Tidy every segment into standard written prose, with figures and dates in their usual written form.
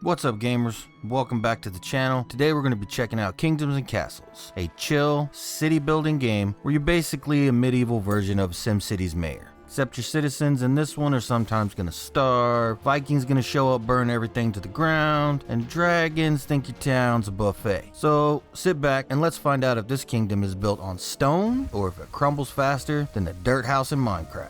What's up, gamers? Welcome back to the channel. Today we're going to be checking out Kingdoms and Castles, a chill city building game where you're basically a medieval version of SimCity's mayor. Except your citizens in this one are sometimes going to starve, Vikings going to show up, burn everything to the ground, and dragons think your town's a buffet. So sit back and let's find out if this kingdom is built on stone or if it crumbles faster than the dirt house in Minecraft.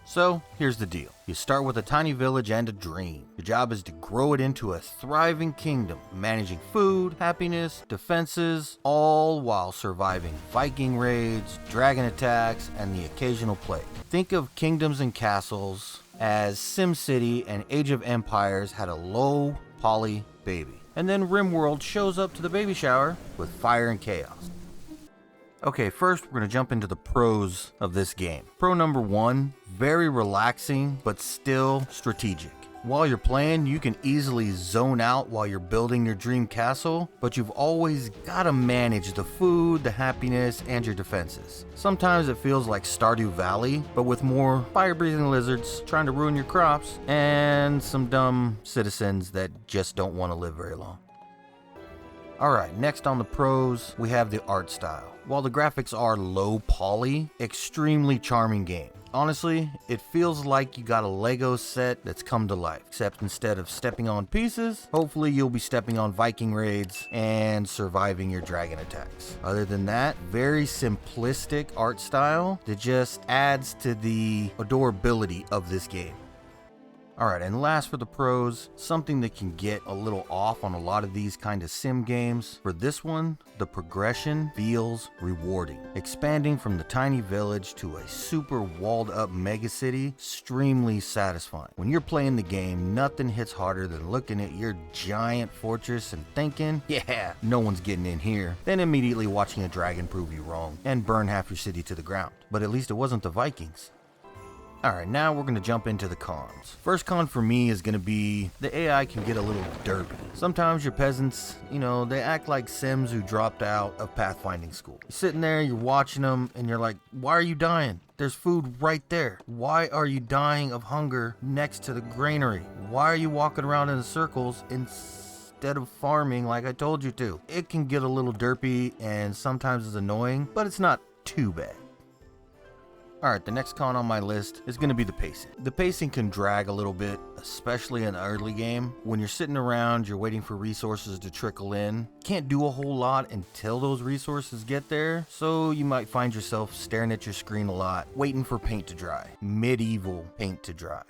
So, here's the deal. You start with a tiny village and a dream. Your job is to grow it into a thriving kingdom, managing food, happiness, defenses, all while surviving Viking raids, dragon attacks, and the occasional plague. Think of Kingdoms and Castles as SimCity and Age of Empires had a low poly baby. And then RimWorld shows up to the baby shower with fire and chaos. Okay, first we're going to jump into the pros of this game. Pro number one, very relaxing but still strategic. While you're playing, you can easily zone out while you're building your dream castle, but you've always got to manage the food, the happiness, and your defenses. Sometimes it feels like Stardew Valley, but with more fire-breathing lizards trying to ruin your crops, and some dumb citizens that just don't want to live very long. Alright, next on the pros, we have the art style. While the graphics are low poly, extremely charming game. Honestly, it feels like you got a Lego set that's come to life, except instead of stepping on pieces, hopefully you'll be stepping on Viking raids and surviving your dragon attacks. Other than that, very simplistic art style that just adds to the adorability of this game. Alright, and last for the pros, something that can get a little off on a lot of these kind of sim games. For this one, the progression feels rewarding. Expanding from the tiny village to a super walled up mega city, extremely satisfying. When you're playing the game, nothing hits harder than looking at your giant fortress and thinking, yeah, no one's getting in here, then immediately watching a dragon prove you wrong and burn half your city to the ground. But at least it wasn't the Vikings. Alright, now we're going to jump into the cons. First con for me is going to be the AI can get a little derpy. Sometimes your peasants, they act like Sims who dropped out of pathfinding school. You're sitting there, you're watching them, and you're like, why are you dying? There's food right there. Why are you dying of hunger next to the granary? Why are you walking around in circles instead of farming like I told you to? It can get a little derpy and sometimes it's annoying, but it's not too bad. Alright, the next con on my list is going to be the pacing. The pacing can drag a little bit, especially in the early game. When you're sitting around, you're waiting for resources to trickle in. Can't do a whole lot until those resources get there, so you might find yourself staring at your screen a lot, waiting for paint to dry. Medieval paint to dry.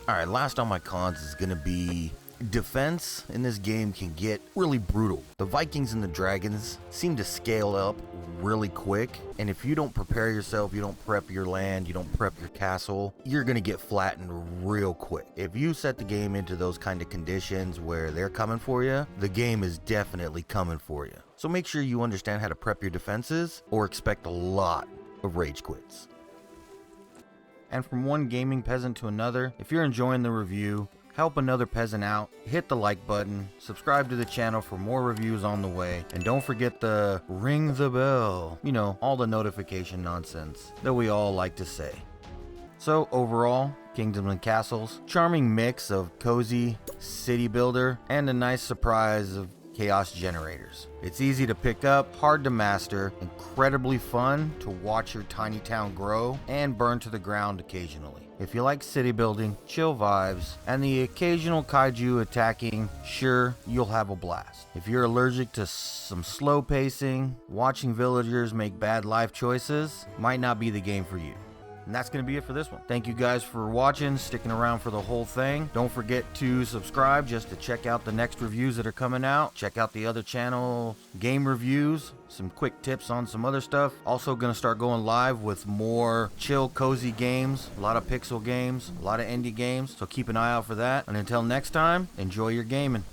Alright, last on my cons is going to be defense in this game can get really brutal. The Vikings and the dragons seem to scale up really quick, and if you don't prepare yourself, you don't prep your land, you don't prep your castle, you're gonna get flattened real quick. If you set the game into those kind of conditions where they're coming for you, the game is definitely coming for you. So make sure you understand how to prep your defenses or expect a lot of rage quits. And from one gaming peasant to another, if you're enjoying the review, help another peasant out, hit the like button, subscribe to the channel for more reviews on the way, and don't forget the ring the bell, all the notification nonsense that we all like to say. So overall, Kingdoms and Castles, charming mix of cozy city builder and a nice surprise of chaos generators. It's easy to pick up, hard to master, incredibly fun to watch your tiny town grow and burn to the ground occasionally. If you like city building, chill vibes, and the occasional kaiju attacking, sure, you'll have a blast. If you're allergic to some slow pacing, watching villagers make bad life choices might not be the game for you. And that's going to be it for this one. Thank you guys for watching, sticking around for the whole thing. Don't forget to subscribe just to check out the next reviews that are coming out. Check out the other channel game reviews, some quick tips on some other stuff. Also going to start going live with more chill, cozy games, a lot of pixel games, a lot of indie games. So keep an eye out for that. And until next time, enjoy your gaming.